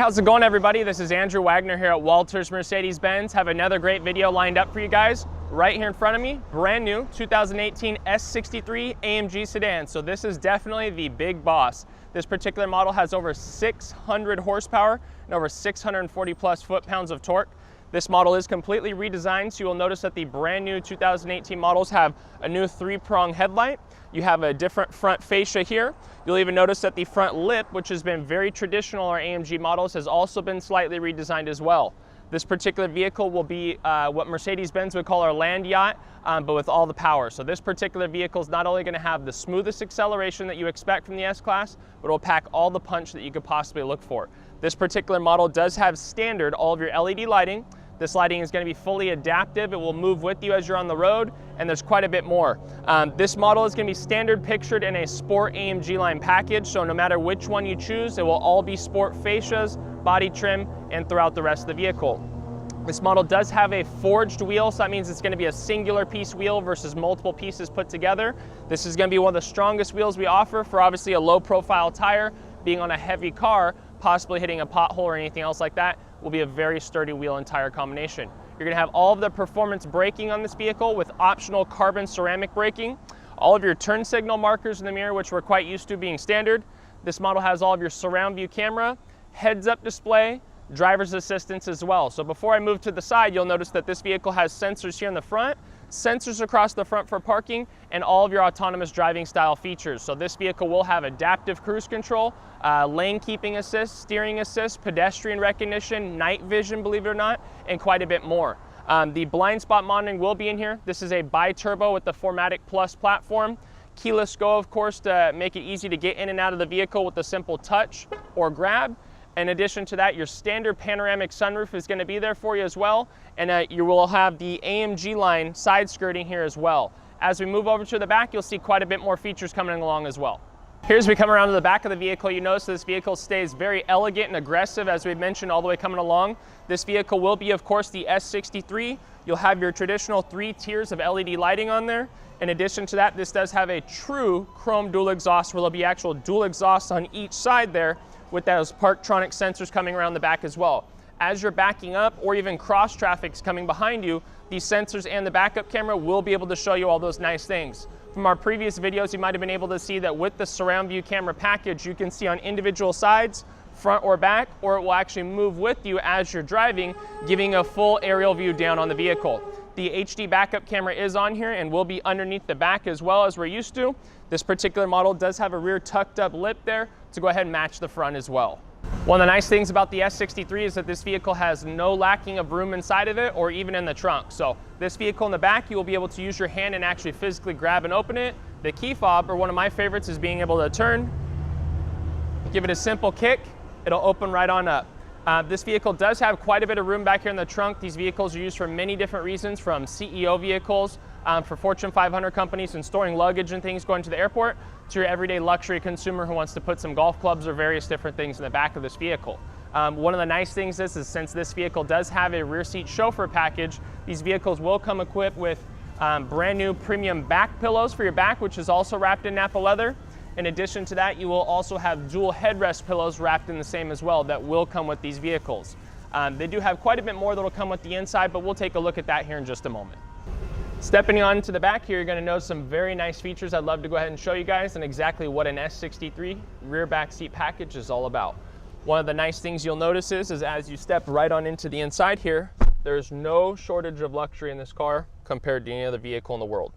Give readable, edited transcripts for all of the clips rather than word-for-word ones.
how's it going, everybody? This is Andrew Wagner here at Walters Mercedes-Benz. Have another great video lined up for you guys. Right here in front of me, brand new 2018 S63 AMG sedan. So this is definitely the big boss. This particular model has over 600 horsepower and over 640 plus foot-pounds of torque. This model is completely redesigned, so you will notice that the brand new 2018 models have a new 3-prong headlight. You have a different front fascia here. You'll even notice that the front lip, which has been very traditional in our AMG models, has also been slightly redesigned as well. This particular vehicle will be what Mercedes-Benz would call our land yacht, but with all the power. So this particular vehicle is not only going to have the smoothest acceleration that you expect from the S-Class, but it will pack all the punch that you could possibly look for. This particular model does have standard all of your LED lighting. This lighting is going to be fully adaptive. It will move with you as you're on the road, and there's quite a bit more. This model is going to be standard pictured in a Sport AMG line package, so no matter which one you choose, it will all be Sport fascias, body trim, and throughout the rest of the vehicle. This model does have a forged wheel, so that means it's going to be a singular piece wheel versus multiple pieces put together. This is going to be one of the strongest wheels we offer for obviously a low profile tire. Being on a heavy car, possibly hitting a pothole or anything else like that, will be a very sturdy wheel and tire combination. You're going to have all of the performance braking on this vehicle with optional carbon ceramic braking. All of your turn signal markers in the mirror, which we're quite used to being standard. This model has all of your surround view camera, heads-up display, driver's assistance as well. So before I move to the side, you'll notice that this vehicle has sensors here in the front, sensors across the front for parking, and all of your autonomous driving style features. So this vehicle will have adaptive cruise control, lane keeping assist, steering assist, pedestrian recognition, night vision, believe it or not, and quite a bit more. The blind spot monitoring will be in here. This is a bi-turbo with the 4MATIC Plus platform. Keyless go, of course, to make it easy to get in and out of the vehicle with a simple touch or grab. In addition to that, your standard panoramic sunroof is going to be there for you as well, and you will have the AMG line side skirting here as well. As we move over to the back, you'll see quite a bit more features coming along as well. Here, as we come around to the back of the vehicle, you notice this vehicle stays very elegant and aggressive, as we mentioned all the way coming along. This vehicle will be, of course, the S63. You'll have your traditional 3 tiers of LED lighting on there. In addition to that, this does have a true chrome dual exhaust, where there'll be actual dual exhausts on each side there, with those Parktronic sensors coming around the back as well. As you're backing up or even cross traffic's coming behind you, these sensors and the backup camera will be able to show you all those nice things. From our previous videos, you might have been able to see that with the surround view camera package, you can see on individual sides, front or back, or it will actually move with you as you're driving, giving a full aerial view down on the vehicle. The HD backup camera is on here and will be underneath the back as well, as we're used to. This particular model does have a rear tucked up lip there to go ahead and match the front as well. One of the nice things about the S63 is that this vehicle has no lacking of room inside of it or even in the trunk. So this vehicle in the back, you will be able to use your hand and actually physically grab and open it. The key fob, or one of my favorites, is being able to turn, give it a simple kick, it'll open right on up. This vehicle does have quite a bit of room back here in the trunk. These vehicles are used for many different reasons, from CEO vehicles, for Fortune 500 companies and storing luggage and things going to the airport, to your everyday luxury consumer who wants to put some golf clubs or various different things in the back of this vehicle. One of the nice things is since this vehicle does have a rear seat chauffeur package, these vehicles will come equipped with brand new premium back pillows for your back, which is also wrapped in Nappa leather. In addition to that, you will also have dual headrest pillows wrapped in the same as well that will come with these vehicles. They do have quite a bit more that will come with the inside, but we'll take a look at that here in just a moment. Stepping on to the back here, you're going to notice some very nice features I'd love to go ahead and show you guys, and exactly what an S63 rear back seat package is all about. One of the nice things you'll notice is as you step right on into the inside here, there's no shortage of luxury in this car compared to any other vehicle in the world.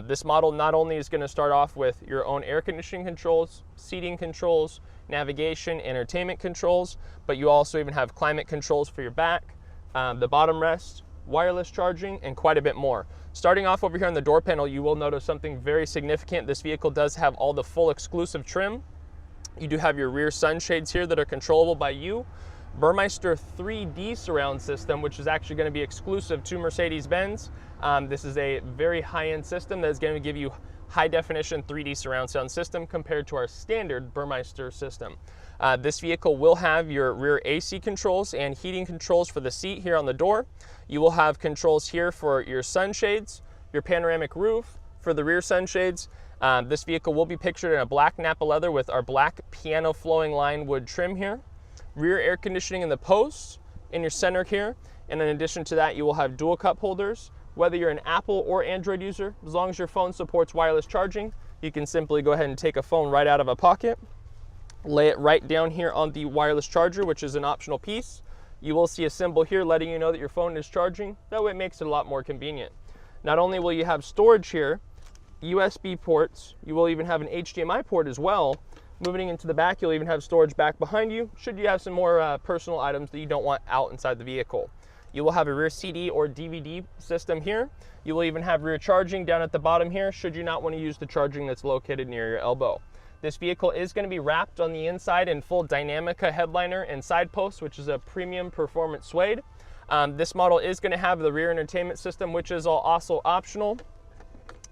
This model not only is going to start off with your own air conditioning controls, seating controls, navigation, entertainment controls, but you also even have climate controls for your back, the bottom rest, wireless charging, and quite a bit more. Starting off over here on the door panel, you will notice something very significant. This vehicle does have all the full exclusive trim. You do have your rear sunshades here that are controllable by you. Burmeister 3D surround system, which is actually going to be exclusive to Mercedes-Benz. This is a very high-end system that is going to give you high-definition 3D surround sound system compared to our standard Burmeister system. This vehicle will have your rear AC controls and heating controls for the seat here on the door. You will have controls here for your sunshades, your panoramic roof for the rear sunshades. This vehicle will be pictured in a black Nappa leather with our black piano flowing line wood trim here. rear air conditioning in the posts, in your center here, and in addition to that, you will have dual cup holders. Whether you're an Apple or Android user, as long as your phone supports wireless charging, you can simply go ahead and take a phone right out of a pocket, lay it right down here on the wireless charger, which is an optional piece. You will see a symbol here letting you know that your phone is charging. That way it makes it a lot more convenient. Not only will you have storage here, USB ports, you will even have an HDMI port as well. Moving into the back, you'll even have storage back behind you, should you have some more personal items that you don't want out inside the vehicle. You will have a rear CD or DVD system here. You will even have rear charging down at the bottom here, should you not want to use the charging that's located near your elbow. This vehicle is going to be wrapped on the inside in full Dynamica headliner and side posts, which is a premium performance suede. This model is going to have the rear entertainment system, which is also optional.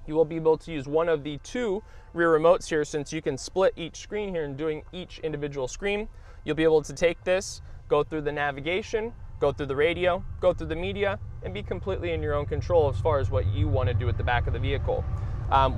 You will be able to use one of the 2 rear remotes here, since you can split each screen here and doing each individual screen. You'll be able to take this, go through the navigation, go through the radio, go through the media, and be completely in your own control as far as what you want to do at the back of the vehicle.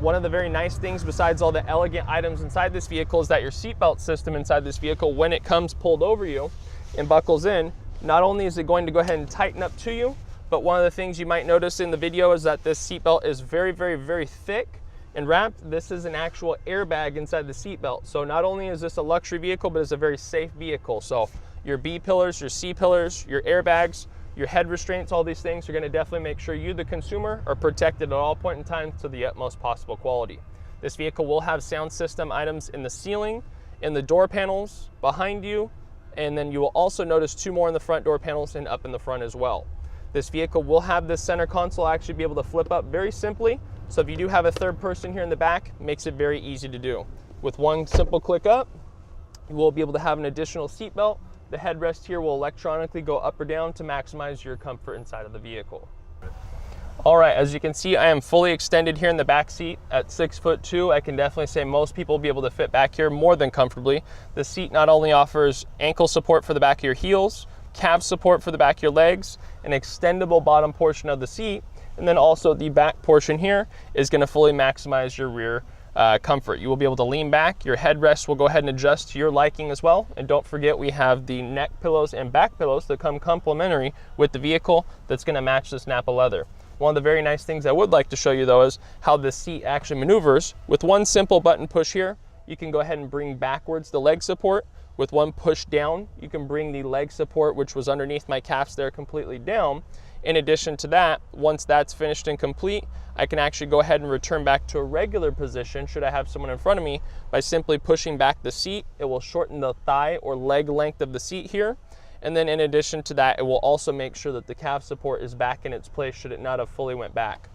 One of the very nice things, besides all the elegant items inside this vehicle, is that your seatbelt system inside this vehicle, when it comes pulled over you and buckles in, not only is it going to go ahead and tighten up to you, but one of the things you might notice in the video is that this seatbelt is very, very, very thick and wrapped. This is an actual airbag inside the seatbelt. So not only is this a luxury vehicle, but it's a very safe vehicle. So your B pillars, your C pillars, your airbags, your head restraints, all these things are going to definitely make sure you, the consumer, are protected at all point in time to the utmost possible quality. This vehicle will have sound system items in the ceiling, in the door panels, behind you, and then you will also notice 2 more in the front door panels and up in the front as well. This vehicle will have this center console actually be able to flip up very simply. So if you do have a third person here in the back, it makes it very easy to do. With one simple click up, you will be able to have an additional seat belt. The headrest here will electronically go up or down to maximize your comfort inside of the vehicle. All right, as you can see, I am fully extended here in the back seat at 6'2". I can definitely say most people will be able to fit back here more than comfortably. The seat not only offers ankle support for the back of your heels, calf support for the back of your legs, an extendable bottom portion of the seat, and then also the back portion here is going to fully maximize your rear comfort. You will be able to lean back. Your headrest will go ahead and adjust to your liking as well. And don't forget, we have the neck pillows and back pillows that come complimentary with the vehicle that's going to match this Nappa leather. One of the very nice things I would like to show you though is how this seat actually maneuvers. With one simple button push here, you can go ahead and bring backwards the leg support. With one push down, you can bring the leg support, which was underneath my calves there, completely down. In addition to that, once that's finished and complete, I can actually go ahead and return back to a regular position should I have someone in front of me by simply pushing back the seat. It will shorten the thigh or leg length of the seat here. And then in addition to that, it will also make sure that the calf support is back in its place should it not have fully went back.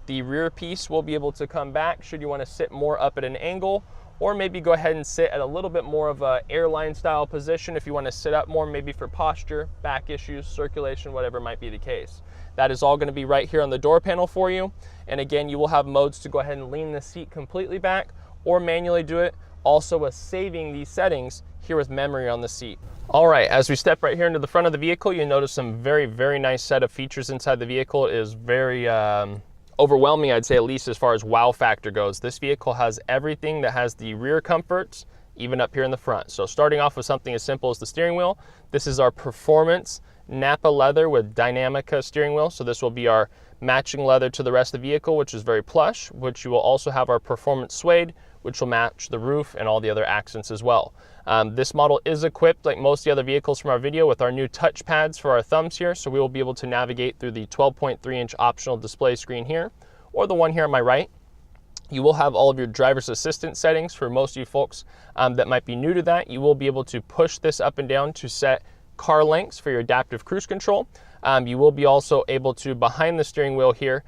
The rear piece will be able to come back should you want to sit more up at an angle, or maybe go ahead and sit at a little bit more of a airline style position if you want to sit up more, maybe for posture, back issues, circulation, whatever might be the case. That is all going to be right here on the door panel for you. And again, you will have modes to go ahead and lean the seat completely back or manually do it. Also with saving these settings here with memory on the seat. All right, as we step right here into the front of the vehicle, you'll notice some very, very nice set of features inside the vehicle. It is very overwhelming, I'd say, at least as far as wow factor goes. This vehicle has everything that has the rear comforts, even up here in the front. So starting off with something as simple as the steering wheel, this is our performance Nappa leather with Dynamica steering wheel. So this will be our matching leather to the rest of the vehicle, which is very plush, which you will also have our performance suede, which will match the roof and all the other accents as well. This model is equipped, like most of the other vehicles from our video, with our new touch pads for our thumbs here. So we will be able to navigate through the 12.3-inch optional display screen here, or the one here on my right. You will have all of your driver's assistance settings. For most of you folks that might be new to that, you will be able to push this up and down to set car lengths for your adaptive cruise control. You will be also able to, behind the steering wheel here,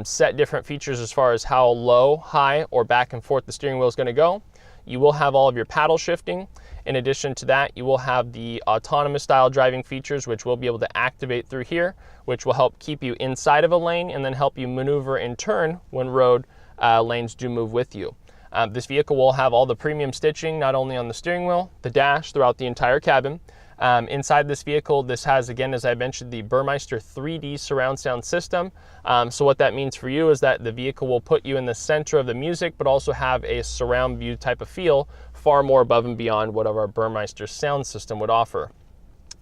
set different features as far as how low, high, or back and forth the steering wheel is going to go. You will have all of your paddle shifting. In addition to that, you will have the autonomous style driving features, which we'll be able to activate through here, which will help keep you inside of a lane and then help you maneuver and turn when road lanes do move with you. This vehicle will have all the premium stitching, not only on the steering wheel, the dash, throughout the entire cabin. Inside this vehicle, this has, again, as I mentioned, the Burmeister 3D surround sound system. So what that means for you is that the vehicle will put you in the center of the music, but also have a surround view type of feel, far more above and beyond what our Burmeister sound system would offer.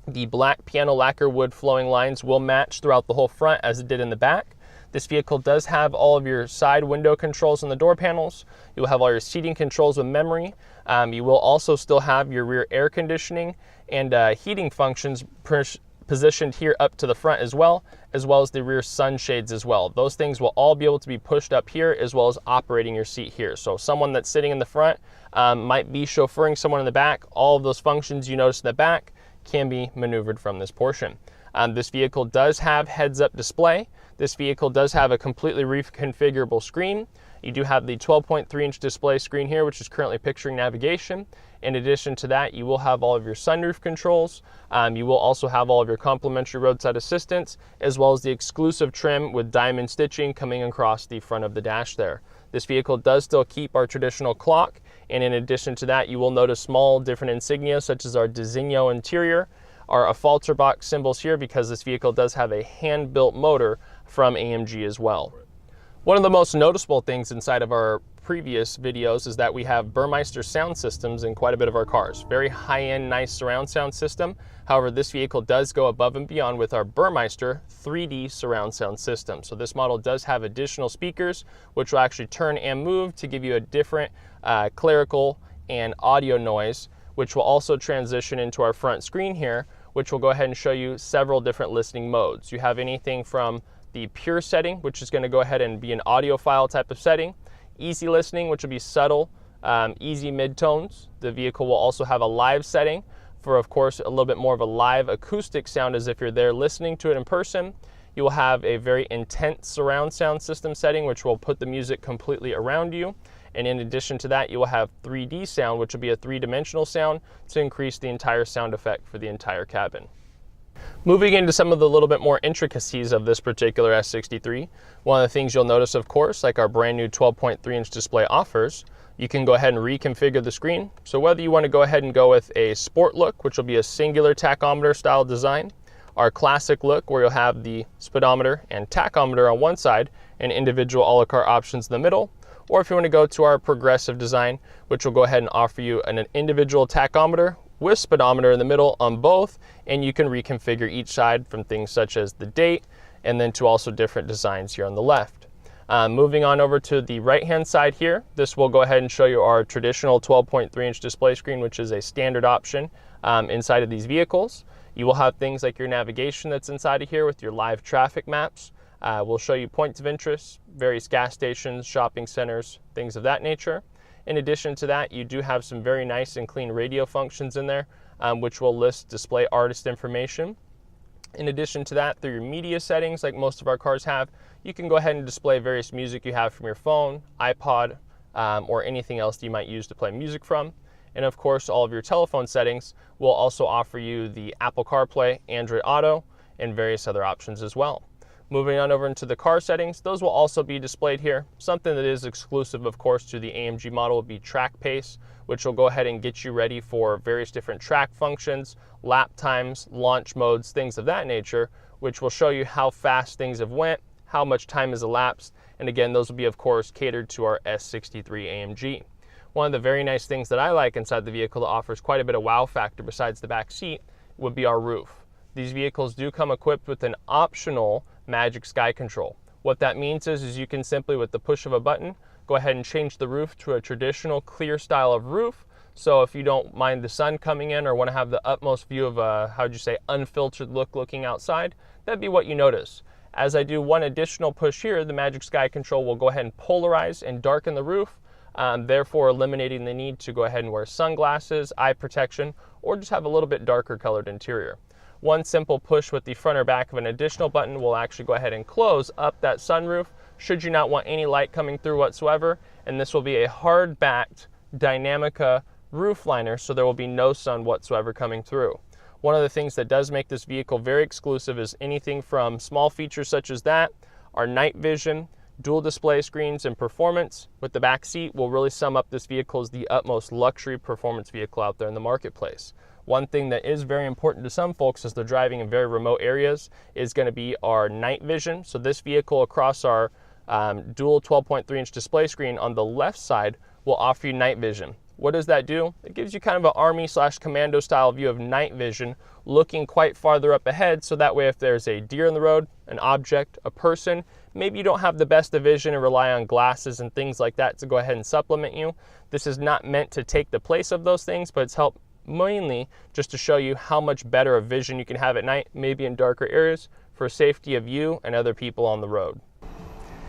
The black piano lacquer wood flowing lines will match throughout the whole front as it did in the back. This vehicle does have all of your side window controls on the door panels. You'll have all your seating controls with memory. You will also still have your rear air conditioning and heating functions positioned here up to the front as well as the rear sunshades as well. Those things will all be able to be pushed up here as well as operating your seat here. So someone that's sitting in the front might be chauffeuring someone in the back. All of those functions you notice in the back can be maneuvered from this portion. This vehicle does have heads-up display. This vehicle does have a completely reconfigurable screen. You do have the 12.3-inch display screen here, which is currently picturing navigation. In addition to that, you will have all of your sunroof controls. You will also have all of your complimentary roadside assistance, as well as the exclusive trim with diamond stitching coming across the front of the dash there. This vehicle does still keep our traditional clock, and in addition to that, you will notice small different insignia such as our Designo interior, our Afalter box symbols here, because this vehicle does have a hand-built motor from AMG as well. One of the most noticeable things inside of our previous videos is that we have Burmeister sound systems in quite a bit of our cars. Very high-end, nice surround sound system. However, this vehicle does go above and beyond with our Burmeister 3D surround sound system. So this model does have additional speakers, which will actually turn and move to give you a different clerical and audio noise, which will also transition into our front screen here, which will go ahead and show you several different listening modes. You have anything from the pure setting, which is going to go ahead and be an audiophile type of setting. Easy listening, which will be subtle, easy midtones. The vehicle will also have a live setting for, of course, a little bit more of a live acoustic sound as if you're there listening to it in person. You will have a very intense surround sound system setting, which will put the music completely around you. And in addition to that, you will have 3D sound, which will be a three-dimensional sound to increase the entire sound effect for the entire cabin. Moving into some of the little bit more intricacies of this particular S63, one of the things you'll notice, of course, like our brand new 12.3-inch display offers, you can go ahead and reconfigure the screen. So whether you want to go ahead and go with a sport look, which will be a singular tachometer style design, our classic look where you'll have the speedometer and tachometer on one side and individual a la carte options in the middle, or if you want to go to our progressive design, which will go ahead and offer you an individual tachometer with speedometer in the middle on both, and you can reconfigure each side from things such as the date and then to also different designs here on the left. Moving on over to the right hand side here, this will go ahead and show you our traditional 12.3-inch display screen, which is a standard option inside of these vehicles. You will have things like your navigation that's inside of here with your live traffic maps. We'll show you points of interest, various gas stations, shopping centers, things of that nature. In addition to that, you do have some very nice and clean radio functions in there, which will list display artist information. In addition to that, through your media settings, like most of our cars have, you can go ahead and display various music you have from your phone, iPod, or anything else that you might use to play music from. And of course, all of your telephone settings will also offer you the Apple CarPlay, Android Auto, and various other options as well. Moving on over into the car settings, those will also be displayed here. Something that is exclusive, of course, to the AMG model will be track pace, which will go ahead and get you ready for various different track functions, lap times, launch modes, things of that nature, which will show you how fast things have went, how much time has elapsed, and again, those will be, of course, catered to our S63 AMG. One of the very nice things that I like inside the vehicle that offers quite a bit of wow factor besides the back seat would be our roof. These vehicles do come equipped with an optional Magic Sky Control. What that means is you can simply, with the push of a button, go ahead and change the roof to a traditional clear style of roof. So if you don't mind the sun coming in or want to have the utmost view of a, unfiltered look looking outside, that'd be what you notice. As I do one additional push here, the Magic Sky Control will go ahead and polarize and darken the roof, therefore eliminating the need to go ahead and wear sunglasses, eye protection, or just have a little bit darker colored interior. One simple push with the front or back of an additional button will actually go ahead and close up that sunroof should you not want any light coming through whatsoever, and this will be a hard-backed Dynamica roof liner, so there will be no sun whatsoever coming through. One of the things that does make this vehicle very exclusive is anything from small features such as that, our night vision, dual display screens, and performance with the back seat will really sum up this vehicle as the utmost luxury performance vehicle out there in the marketplace. One thing that is very important to some folks as they're driving in very remote areas is going to be our night vision. So this vehicle across our dual 12.3-inch display screen on the left side will offer you night vision. What does that do? It gives you kind of an army/commando style view of night vision, looking quite farther up ahead, so that way if there's a deer in the road, an object, a person, maybe you don't have the best of vision and rely on glasses and things like that to go ahead and supplement you. This is not meant to take the place of those things, but it's helped mainly just to show you how much better of vision you can have at night, maybe in darker areas, for safety of you and other people on the road.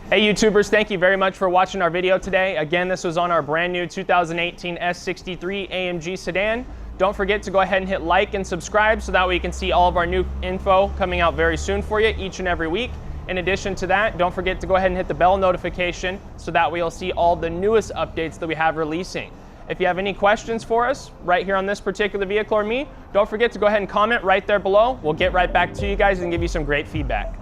Hey YouTubers, thank you very much for watching our video today. Again, this was on our brand new 2018 S63 AMG sedan. Don't forget to go ahead and hit like and subscribe so that way you can see all of our new info coming out very soon for you each and every week. In addition to that, don't forget to go ahead and hit the bell notification so that way you'll see all the newest updates that we have releasing. If you have any questions for us right here on this particular vehicle or me, don't forget to go ahead and comment right there below. We'll get right back to you guys and give you some great feedback.